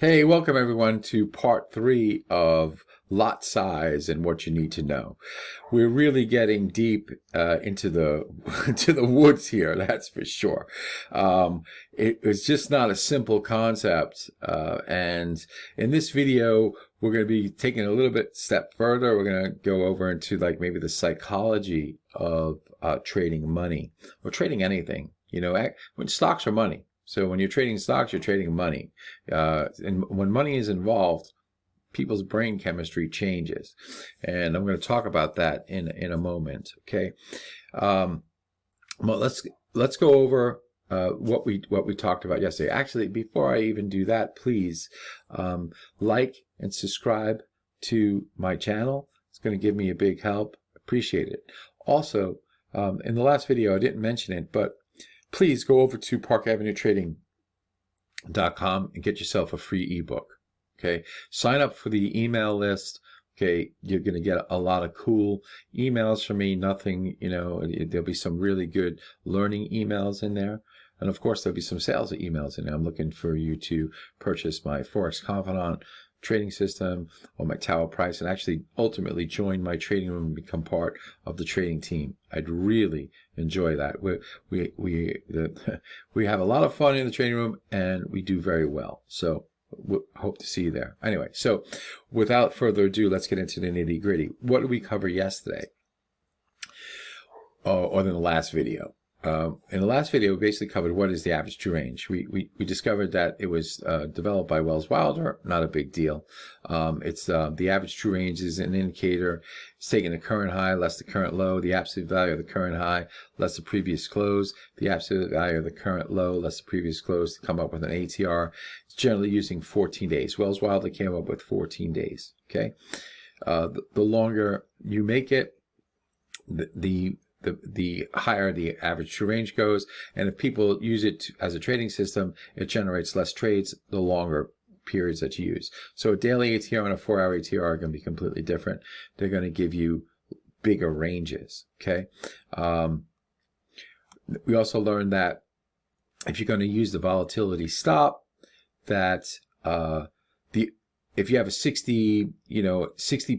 Hey, welcome everyone to part 3 of lot size and what you need to know. We're really getting deep into the into the woods here, that's for sure. It's just not a simple concept, and in this video, we're going to be taking a little bit step further. We're going to go over into like maybe the psychology of trading money or trading anything. You know, when stocks are money. So when you're trading stocks, you're trading money. And when money is involved, people's brain chemistry changes. And I'm going to talk about that in a moment. Okay. Well, let's go over what we talked about yesterday. Actually, before I even do that, please like and subscribe to my channel. It's going to give me a big help. Appreciate it. Also, in the last video, I didn't mention it, but please go over to parkavenuetrading.com and get yourself a free ebook. Okay, sign up for the email list. Okay, you're going to get a lot of cool emails from me. Nothing, there'll be some really good learning emails in there. And of course, there'll be some sales emails in there. I'm looking for you to purchase my Forex Confidant trading system or my Tower Price and actually ultimately join my trading room and become part of the trading team. I'd really enjoy that. We have a lot of fun in the trading room and we do very well. So we hope to see you there. Anyway, so without further ado, let's get into the nitty gritty. What did we cover yesterday? Or in the last video? In the last video, we basically covered what is the average true range. We discovered that it was developed by Wells Wilder, not a big deal. It's the average true range is an indicator. It's taking the current high less the current low, the absolute value of the current high less the previous close, the absolute value of the current low less the previous close to come up with an ATR. It's generally using 14 days. Wells Wilder came up with 14 days. Okay, the longer you make it, the higher the average true range goes. And if people use it as a trading system, it generates less trades the longer periods that you use. So a daily ATR and a 4-hour ATR are going to be completely different. They're going to give you bigger ranges. Okay. We also learned that if you're going to use the volatility stop, that if you have a 60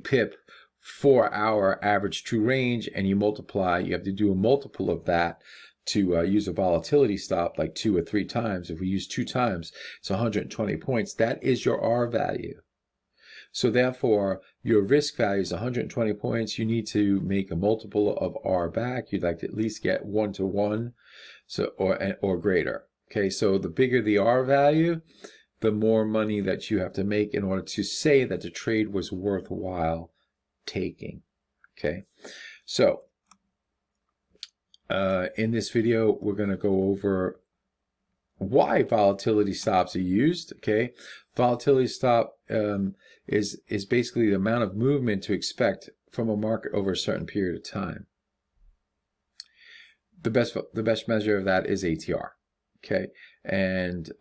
pip 4-hour average true range and you multiply, you have to do a multiple of that to use a volatility stop like 2 or 3 times. If we use 2 times, it's 120 points. That is your R value. So therefore, your risk value is 120 points. You need to make a multiple of R back. You'd like to at least get 1 to 1, so or greater. Okay, so the bigger the R value, the more money that you have to make in order to say that the trade was worthwhile taking. Okay, so in this video we're going to go over why volatility stops are used. Okay, volatility stop is basically the amount of movement to expect from a market over a certain period of time. The best measure of that is ATR. Okay, and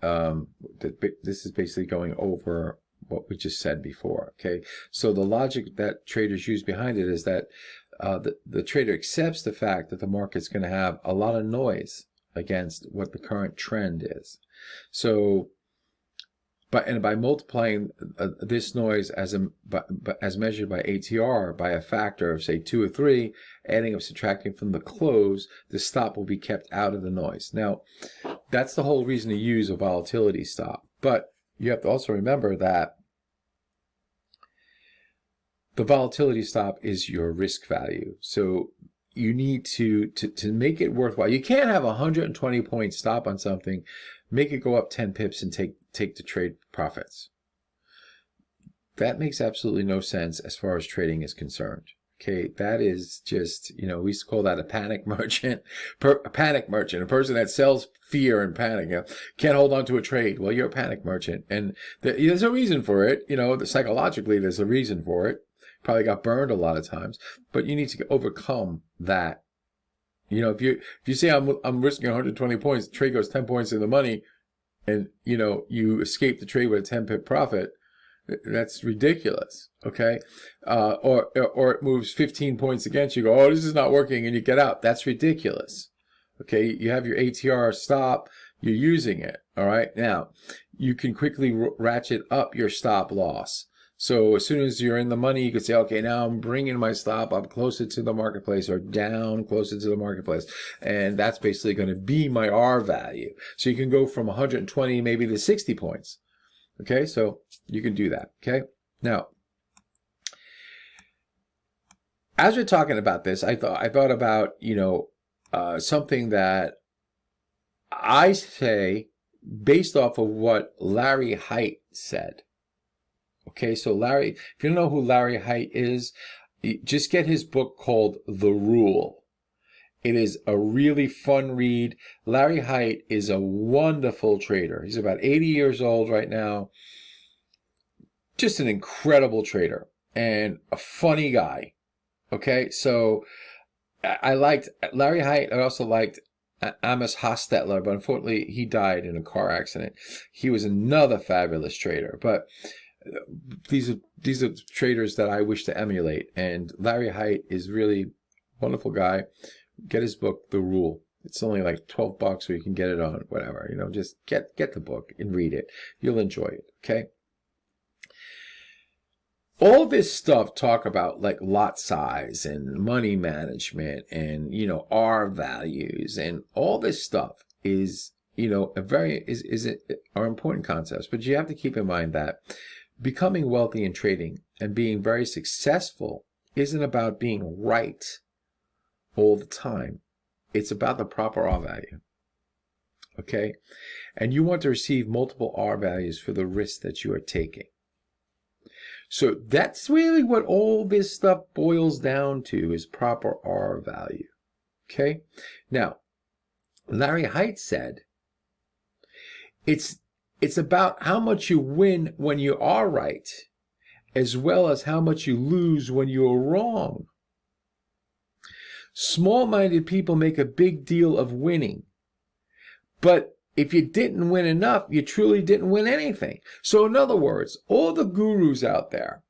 this is basically going over what we just said before. Okay, so the logic that traders use behind it is that the trader accepts the fact that the market's going to have a lot of noise against what the current trend is. So by multiplying this noise as measured by ATR by a factor of say 2 or 3, adding up, subtracting from the close, the stop will be kept out of the noise. Now, that's the whole reason to use a volatility stop. But you have to also remember that the volatility stop is your risk value. So you need to make it worthwhile. You can't have a 120 point stop on something, make it go up 10 pips and take the trade profits. That makes absolutely no sense as far as trading is concerned. Okay, that is just, we used to call that a panic merchant. A person that sells fear and panic. Can't hold on to a trade. Well, you're a panic merchant. And there's a reason for it. Psychologically, there's a reason for it. Probably got burned a lot of times. But you need to overcome that. If you say I'm risking 120 points, the trade goes 10 points in the money, and, you escape the trade with a 10 pip profit, that's ridiculous. Okay, or it moves 15 points against you. Go, oh, this is not working, and you get out. That's ridiculous. Okay, you have your ATR stop. You're using it. All right. Now, you can quickly ratchet up your stop loss. So as soon as you're in the money, you can say, okay, now I'm bringing my stop up closer to the marketplace or down closer to the marketplace. And that's basically going to be my R value. So you can go from 120 maybe to 60 points. Okay, so you can do that. Okay, now, as we're talking about this, I thought about, something that I say based off of what Larry Hite said. Okay, so Larry, if you don't know who Larry Hite is, just get his book called The Rule. It is a really fun read. Larry Hite is a wonderful trader. He's about 80 years old right now. Just an incredible trader and a funny guy. Okay, so I liked Larry Hite. I also liked Amos Hostetler, but unfortunately he died in a car accident. He was another fabulous trader, but these are traders that I wish to emulate, and Larry Hite is really a wonderful guy. Get his book, The Rule. It's only like $12, or you can get it on whatever. Just get the book and read it. You'll enjoy it. Okay. All this stuff talk about like lot size and money management and R values and all this stuff is are important concepts, but you have to keep in mind that becoming wealthy in trading and being very successful isn't about being right all the time. It's about the proper R value. Okay? And you want to receive multiple R values for the risk that you are taking. So that's really what all this stuff boils down to, is proper R value. Okay? Now, Larry Hite said, it's about how much you win when you are right, as well as how much you lose when you are wrong. Small-minded people make a big deal of winning, but if you didn't win enough, you truly didn't win anything. So in other words, all the gurus out there,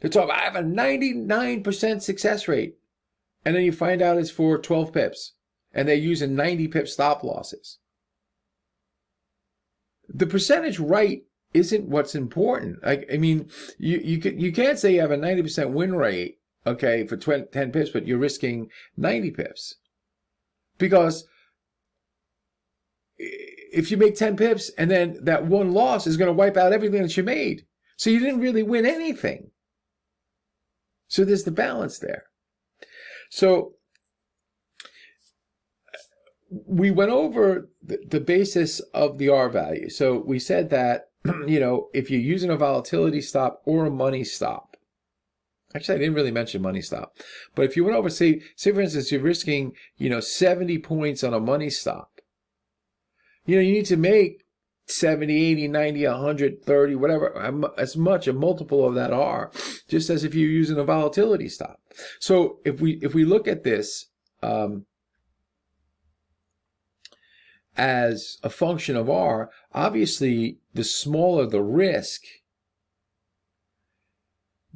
they talk about, I have a 99% success rate, and then you find out it's for 12 pips, and they're using 90 pip stop losses. The percentage right isn't what's important. You can't say you have a 90% win rate, okay, for 10 pips, but you're risking 90 pips. Because if you make 10 pips and then that one loss is going to wipe out everything that you made. So you didn't really win anything. So there's the balance there. So we went over the basis of the R value. So we said that, if you're using a volatility stop or a money stop, actually, I didn't really mention money stop, but if you went over, say for instance, you're risking, 70 points on a money stop, you need to make 70, 80, 90, 130, whatever, as much a multiple of that R, just as if you're using a volatility stop. So if we look at this as a function of R, obviously the smaller the risk,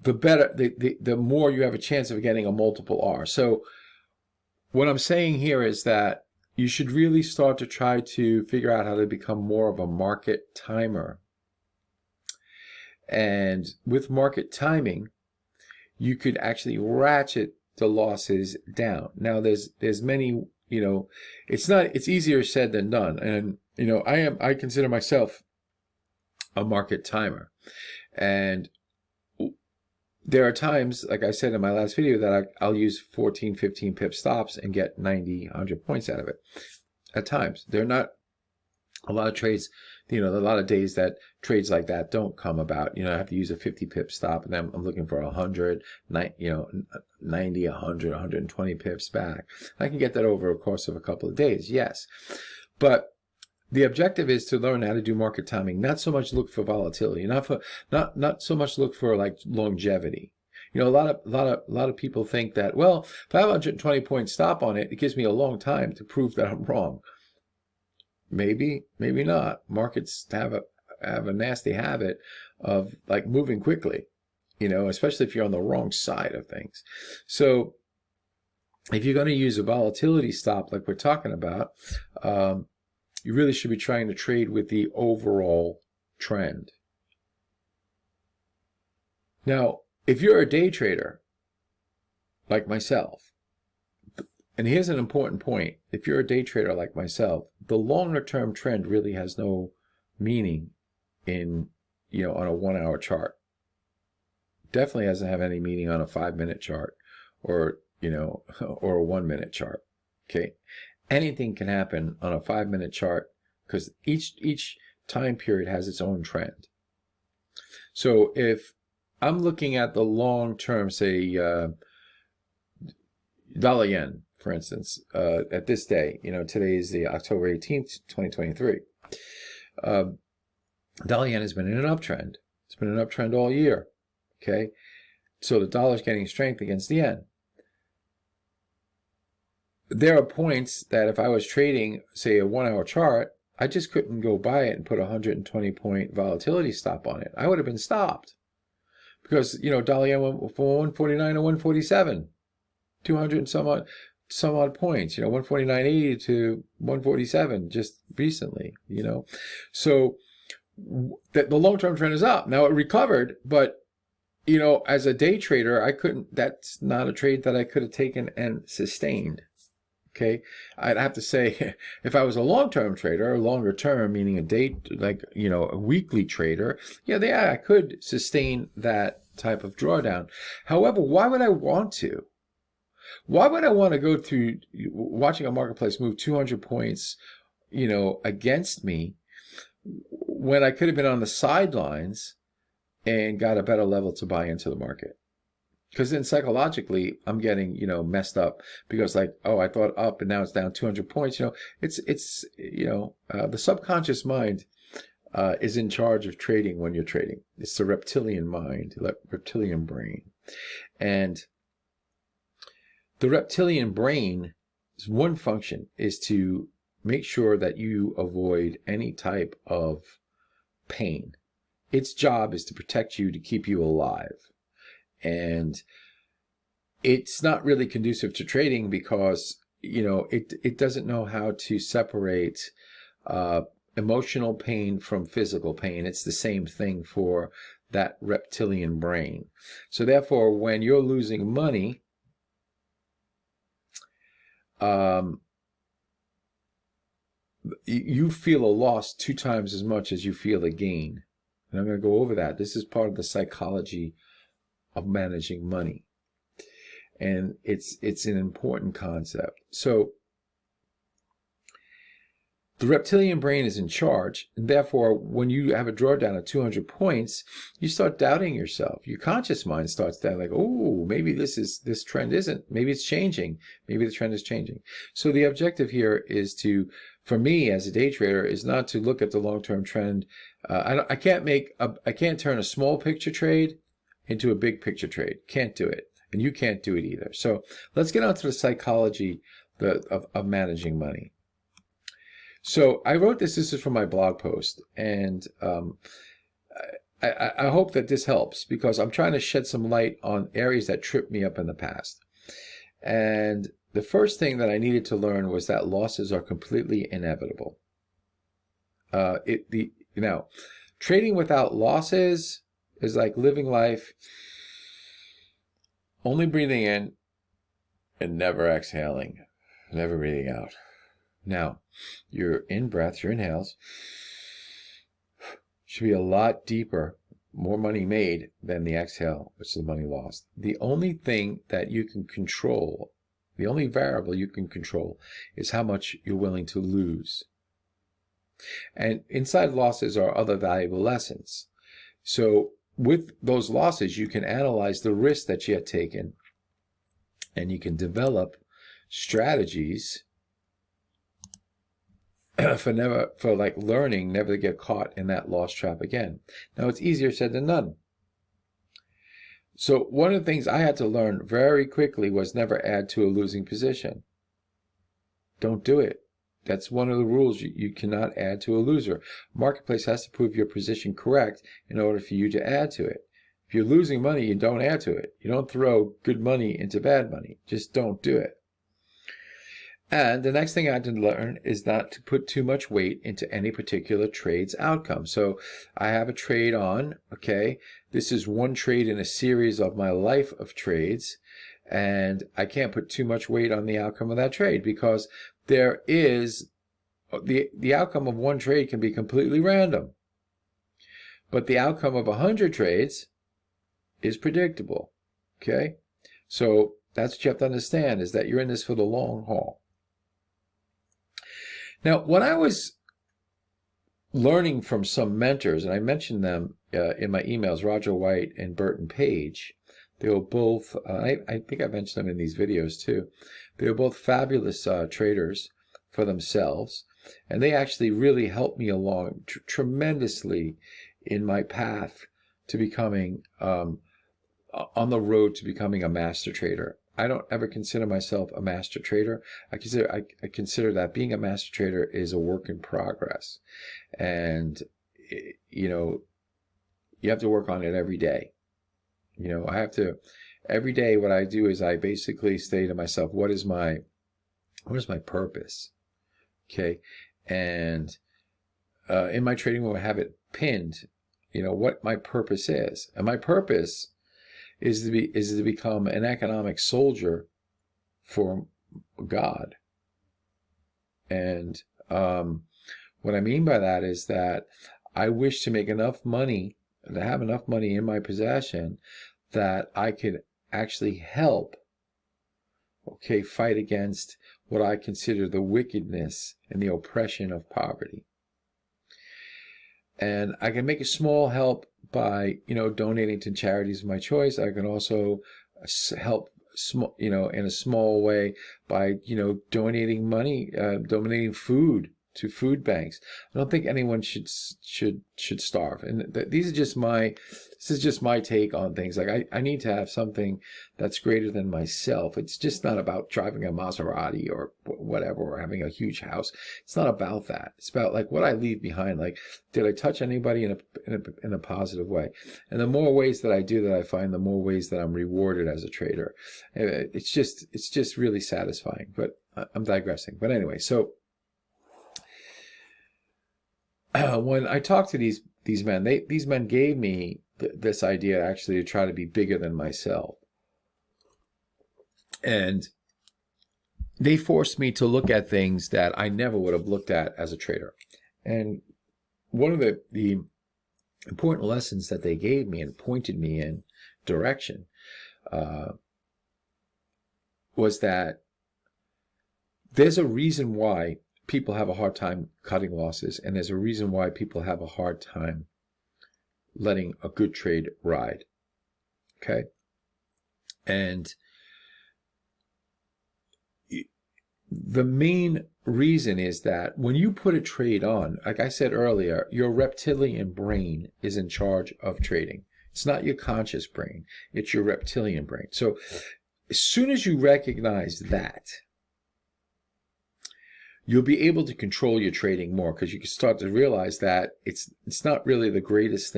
the better, the more you have a chance of getting a multiple R. So what I'm saying here is that you should really start to try to figure out how to become more of a market timer. And with market timing, you could actually ratchet the losses down. Now there's many, it's easier said than done. And, I consider myself a market timer. And there are times, like I said in my last video, that I'll use 14, 15 pip stops and get 90, 100 points out of it. At times, there are not a lot of trades, a lot of days that trades like that don't come about. I have to use a 50 pip stop, and then I'm looking for 100, 90, 100, 120 pips back. I can get that over a course of a couple of days, yes. But the objective is to learn how to do market timing, not so much look for volatility, not so much look for like longevity. A lot of people think that, well, if I have a 120 point stop on it, it gives me a long time to prove that I'm wrong. Maybe, maybe not. Markets have a nasty habit of like moving quickly, especially if you're on the wrong side of things. So if you're going to use a volatility stop like we're talking about, you really should be trying to trade with the overall trend. Now, if you're a day trader like myself, and here's an important point, if you're a day trader like myself, the longer term trend really has no meaning in, on a 1 hour chart. Definitely doesn't have any meaning on a 5-minute chart or, or a 1-minute chart. Okay. Anything can happen on a 5-minute chart because each time period has its own trend. So if I'm looking at the long term, say, dollar yen, for instance, at this day, today is the October 18th, 2023. Dollar yen has been in an uptrend. It's been an uptrend all year. Okay. So the dollar's getting strength against the yen. There are points that if I was trading, say, a 1 hour chart, I just couldn't go buy it and put a 120 point volatility stop on it. I would have been stopped because, dollar yen went from 149 to 147, 200 and some odd points, 149.80 to 147 just recently, So the long-term trend is up. Now it recovered, but, as a day trader, that's not a trade that I could have taken and sustained. Okay, I'd have to say, if I was a long-term trader, longer term, meaning a day, like, a weekly trader, I could sustain that type of drawdown. However, why would I want to? Why would I want to go through watching a marketplace move 200 points, against me when I could have been on the sidelines and got a better level to buy into the market? Because then psychologically, I'm getting, messed up because I thought up and now it's down 200 points. It's the subconscious mind is in charge of trading when you're trading. It's the reptilian mind, reptilian brain. And the reptilian brain's one function is to make sure that you avoid any type of pain. Its job is to protect you, to keep you alive. And it's not really conducive to trading because, it doesn't know how to separate emotional pain from physical pain. It's the same thing for that reptilian brain. So therefore, when you're losing money, you feel a loss 2 times as much as you feel a gain. And I'm going to go over that. This is part of the psychology of managing money. And it's an important concept. So the reptilian brain is in charge, and therefore when you have a drawdown of 200 points, you start doubting yourself. Your conscious mind starts doubting, like, oh, maybe this trend isn't, maybe it's changing, maybe the trend is changing. So the objective here is to, for me as a day trader, is not to look at the long-term trend. I can't turn a small picture trade into a big picture trade. Can't do it. And you can't do it either. So let's get on to the psychology of managing money. So I wrote this is from my blog post, and I hope that this helps because I'm trying to shed some light on areas that tripped me up in the past. And the first thing that I needed to learn was that losses are completely inevitable. Now, trading without losses is like living life only breathing in and never exhaling, never breathing out. Now, your in-breath, your inhales, should be a lot deeper, more money made than the exhale, which is the money lost. The only thing that you can control, the only variable you can control is how much you're willing to lose. And inside losses are other valuable lessons. So with those losses, you can analyze the risk that you had taken, and you can develop strategies for learning never to get caught in that loss trap again. Now, it's easier said than done. So one of the things I had to learn very quickly was never add to a losing position. Don't do it. That's one of the rules. You cannot add to a loser. Marketplace has to prove your position correct in order for you to add to it. If you're losing money, you don't add to it. You don't throw good money into bad money. Just don't do it. And the next thing I had to learn is not to put too much weight into any particular trade's outcome. So I have a trade on, okay? This is one trade in a series of my life of trades, and I can't put too much weight on the outcome of that trade because there is the outcome of one trade can be completely random. But the outcome of 100 trades is predictable, okay? So that's what you have to understand, is that you're in this for the long haul. Now, when I was learning from some mentors, and I mentioned them in my emails, Roger White and Burton Page, they were both, I think I mentioned them in these videos too, they were both fabulous traders for themselves, and they actually really helped me along tremendously in my path to becoming, on the road to becoming a master trader. I don't ever consider myself a master trader. I consider that being a master trader is a work in progress. And, you know, you have to work on it every day. You know, every day what I do is I basically say to myself, what is my purpose? Okay. And, in my trading room, I have it pinned, you know, what my purpose is. And my purpose is to become an economic soldier for God. And what I mean by that is that I wish to make enough money, to have enough money in my possession that I could actually help, okay, fight against what I consider the wickedness and the oppression of poverty. And I can make a small help by, you know, donating to charities of my choice. I can also help, you know, in a small way by, you know, donating money, donating food to food banks. I don't think anyone should starve. And this is just my take on things. Like I need to have something that's greater than myself. It's just not about driving a Maserati or whatever, or having a huge house. It's not about that. It's about like what I leave behind. Like, did I touch anybody in a positive way? And the more ways that I do that, I find the more ways that I'm rewarded as a trader. It's just really satisfying. But I'm digressing. But anyway, so when I talked to these men, these men gave me this idea actually to try to be bigger than myself. And they forced me to look at things that I never would have looked at as a trader. And one of the important lessons that they gave me and pointed me in direction was that there's a reason why people have a hard time cutting losses, and there's a reason why people have a hard time letting a good trade ride. Okay? And the main reason is that when you put a trade on, like I said earlier, your reptilian brain is in charge of trading. It's not your conscious brain, it's your reptilian brain. So as soon as you recognize that, you'll be able to control your trading more, because you can start to realize that it's not really the greatest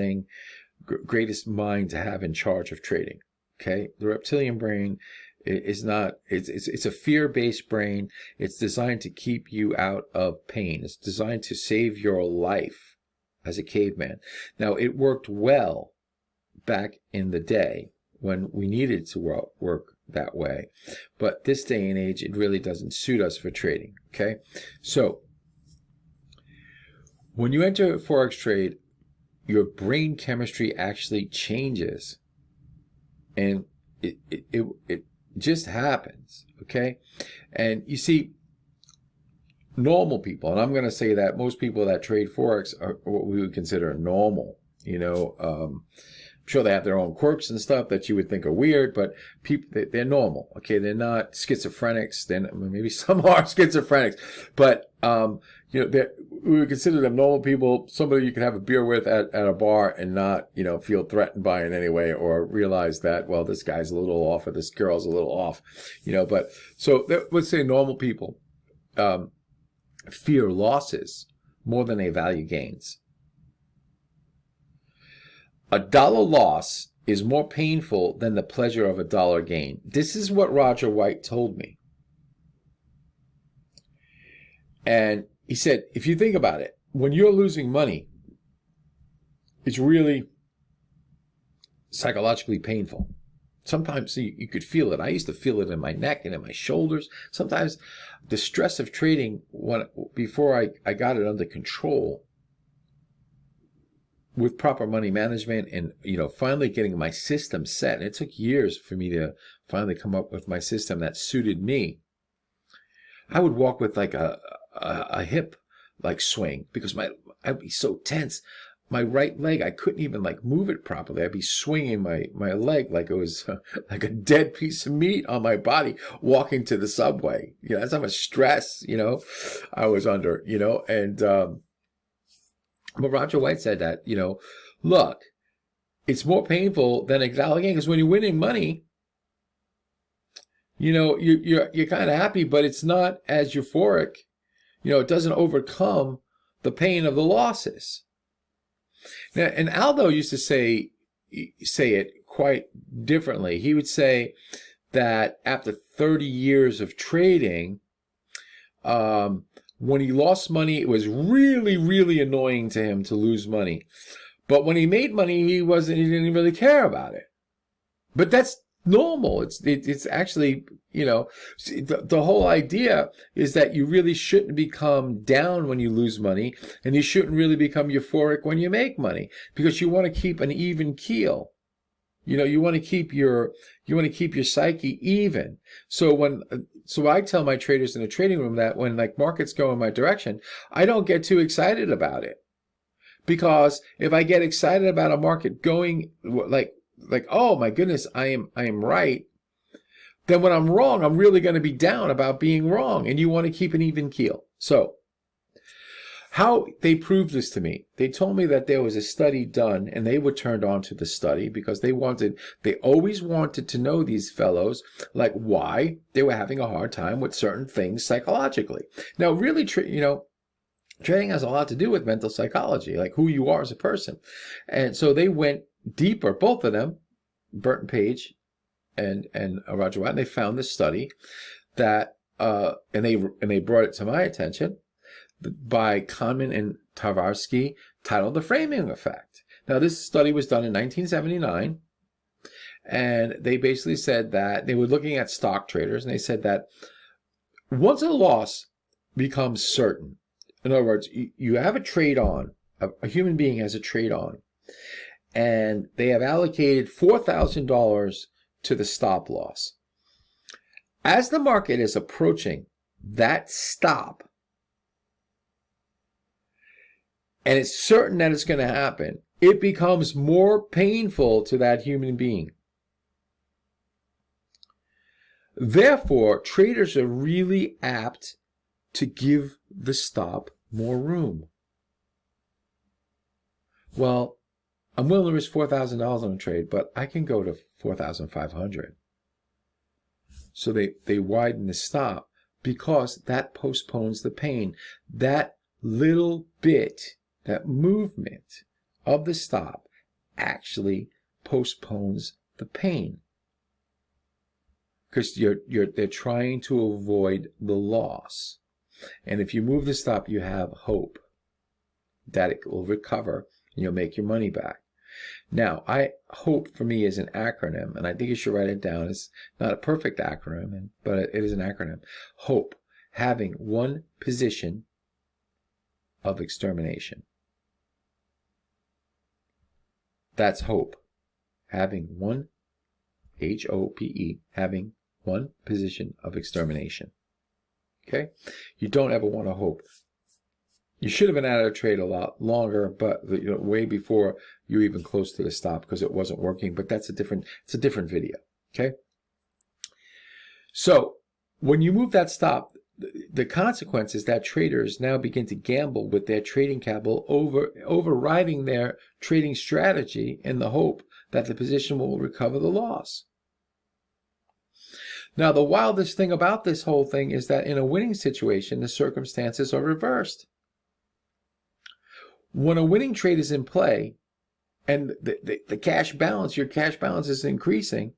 mind to have in charge of trading. Okay, the reptilian brain is not. It's a fear-based brain. It's designed to keep you out of pain. It's designed to save your life as a caveman. Now, it worked well back in the day when we needed to work that way, but this day and age it really doesn't suit us for trading. Okay, so when you enter a forex trade, your brain chemistry actually changes, and it just happens. Okay, and you see, normal people, and I'm going to say that most people that trade forex are what we would consider normal. You know, I'm sure they have their own quirks and stuff that you would think are weird, but people, they're normal. Okay, they're not schizophrenics. Then maybe some are schizophrenics, but you know, we would consider them normal people. Somebody you can have a beer with at a bar and not, you know, feel threatened by it in any way, or realize that, well, this guy's a little off or this girl's a little off, you know. But so let's say normal people fear losses more than they value gains. A dollar loss is more painful than the pleasure of a dollar gain. This is what Roger White told me. And he said, if you think about it, when you're losing money, it's really psychologically painful. Sometimes you could feel it. I used to feel it in my neck and in my shoulders. Sometimes the stress of trading, before I got it under control with proper money management and, finally getting my system set. And it took years for me to finally come up with my system that suited me. I would walk with like a hip like swing because I'd be so tense. My right leg, I couldn't even like move it properly. I'd be swinging my leg like it was like a dead piece of meat on my body walking to the subway. That's how much stress, I was under, and, but Roger White said that, look, it's more painful than exactly because when you're winning money, you're kind of happy, but it's not as euphoric. It doesn't overcome the pain of the losses. Now, and Aldo used to say it quite differently. He would say that after 30 years of trading, when he lost money, it was really, really annoying to him to lose money. But when he made money, he didn't really care about it. But that's normal. It's actually, the whole idea is that you really shouldn't become down when you lose money, and you shouldn't really become euphoric when you make money, because you want to keep an even keel. You want to keep your psyche even. So I tell my traders in the trading room that when like markets go in my direction, I don't get too excited about it, because if I get excited about a market going like, oh my goodness, I am right, then when I'm wrong, I'm really going to be down about being wrong, and you want to keep an even keel. So how they proved this to me, they told me that there was a study done, and they were turned on to the study because they always wanted to know, these fellows, like why they were having a hard time with certain things psychologically. Now, really, trading has a lot to do with mental psychology, like who you are as a person. And so they went deeper, both of them, Burton Page and Roger White, and they found this study that, and they brought it to my attention, by Kahneman and Tversky, titled The Framing Effect. Now, this study was done in 1979, and they basically said that they were looking at stock traders, and they said that once a loss becomes certain, in other words, you have a trade on, a human being has a trade on, and they have allocated $4,000 to the stop loss. As the market is approaching that stop, and it's certain that it's going to happen, it becomes more painful to that human being. Therefore, traders are really apt to give the stop more room. Well, I'm willing to risk $4,000 on a trade, but I can go to $4,500. So they widen the stop because that postpones the pain. That little bit, that movement of the stop actually postpones the pain, because they're trying to avoid the loss. And if you move the stop, you have hope that it will recover and you'll make your money back. Now, hope for me is an acronym, and I think you should write it down. It's not a perfect acronym, but it is an acronym. Hope, having one position of extermination. That's hope. Having one, H-O-P-E, having one position of extermination. Okay? You don't ever want to hope. You should have been out of the trade a lot longer, but way before you're even close to the stop, because it wasn't working. But it's a different video. Okay? So when you move that stop, the consequence is that traders now begin to gamble with their trading capital, overriding their trading strategy in the hope that the position will recover the loss. Now, the wildest thing about this whole thing is that in a winning situation, the circumstances are reversed. When a winning trade is in play and the cash balance, your cash balance is increasing,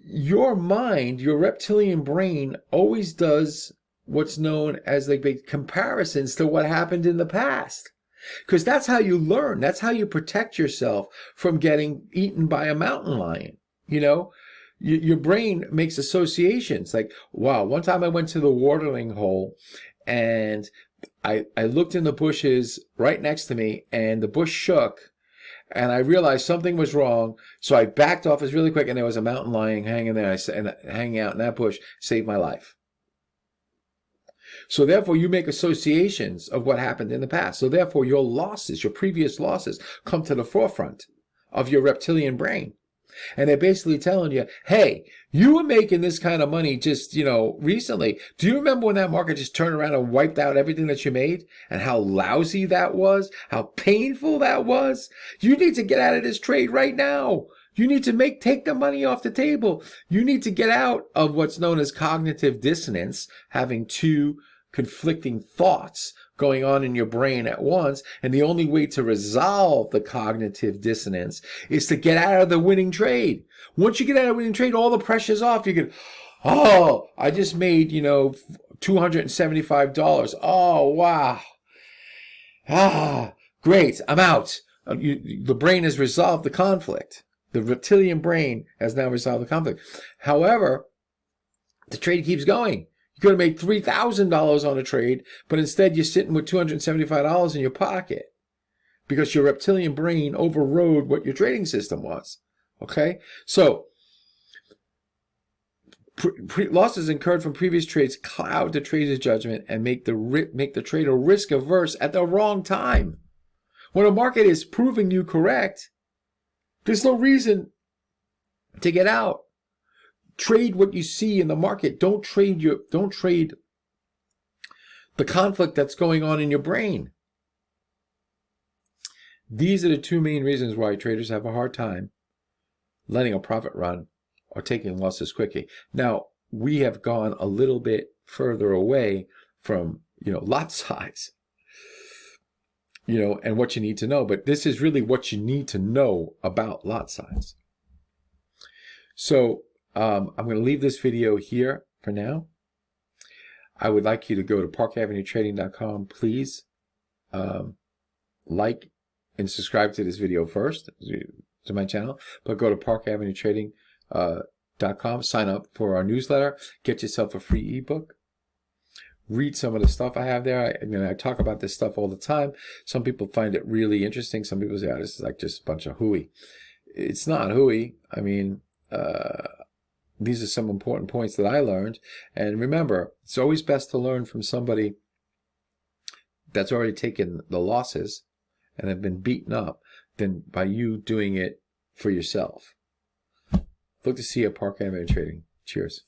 your mind, your reptilian brain, always does what's known as like comparisons to what happened in the past. Because that's how you learn. That's how you protect yourself from getting eaten by a mountain lion. You know, your brain makes associations. Like, wow, one time I went to the watering hole and I looked in the bushes right next to me and the bush shook and I realized something was wrong. So I backed off as really quick and there was a mountain lion hanging there and hanging out in that bush. Saved my life. So therefore, you make associations of what happened in the past. So therefore, your losses, your previous losses, come to the forefront of your reptilian brain. And they're basically telling you, hey, you were making this kind of money just, recently. Do you remember when that market just turned around and wiped out everything that you made? And how lousy that was? How painful that was? You need to get out of this trade right now. You need to take the money off the table. You need to get out of what's known as cognitive dissonance, having two conflicting thoughts going on in your brain at once. And the only way to resolve the cognitive dissonance is to get out of the winning trade. Once you get out of the winning trade, all the pressure's off. You can, oh, I just made, $275. Oh, wow. Ah, great. I'm out. The brain has resolved the conflict. The reptilian brain has now resolved the conflict. However, the trade keeps going. You could have made $3,000 on a trade, but instead you're sitting with $275 in your pocket because your reptilian brain overrode what your trading system was. Okay? So, losses incurred from previous trades cloud the trader's judgment and make the trader risk averse at the wrong time. When a market is proving you correct, there's no reason to get out. Trade what you see in the market. Don't trade the conflict that's going on in your brain. These are the two main reasons why traders have a hard time letting a profit run or taking losses quickly. Now, we have gone a little bit further away from, lot size, and what you need to know. But this is really what you need to know about lot size. So I'm going to leave this video here for now. I would like you to go to parkavenuetrading.com. Please like and subscribe to this video first, to my channel. But go to parkavenuetrading.com. Sign up for our newsletter. Get yourself a free ebook. Read some of the stuff I have there. I talk about this stuff all the time. Some people find it really interesting. Some people say, oh, this is like just a bunch of hooey. It's not hooey. These are some important points that I learned. And remember, it's always best to learn from somebody that's already taken the losses and have been beaten up than by you doing it for yourself. Look to see you at Park Avenue Trading. Cheers.